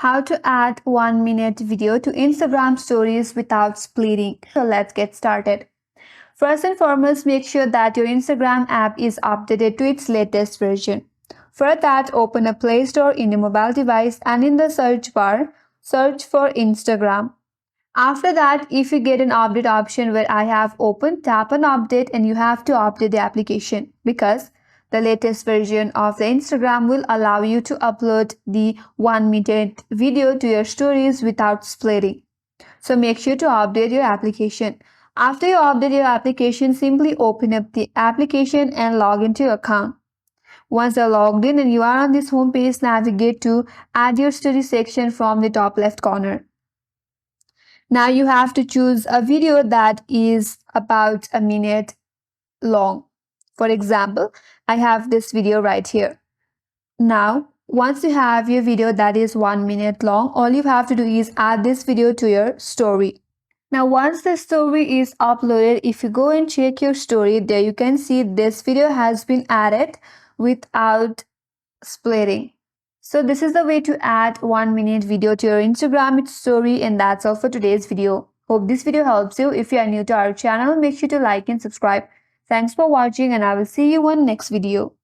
How to add 1 minute video to Instagram stories without splitting. So let's get started. First and foremost, make sure that your Instagram app is updated to its latest version. For that, open a Play Store in your mobile device and in the search bar, search for Instagram. After that, if you get an update option where I have opened, tap on update and you have to update the application because the latest version of the Instagram will allow you to upload the 1 minute video to your stories without splitting. So make sure to update your application. After you update your application, simply open up the application and log into your account. Once you're logged in and you are on this home page, navigate to Add Your Story section from the top left corner. Now you have to choose a video that is about a minute long. For example, I have this video right here. Now, once you have your video that is 1 minute long, all you have to do is add this video to your story. Now, once the story is uploaded, if you go and check your story, there you can see this video has been added without splitting. So this is the way to add 1 minute video to your Instagram story, and that's all for today's video. Hope this video helps you. If you are new to our channel, make sure to like and subscribe. Thanks for watching and I will see you on next video.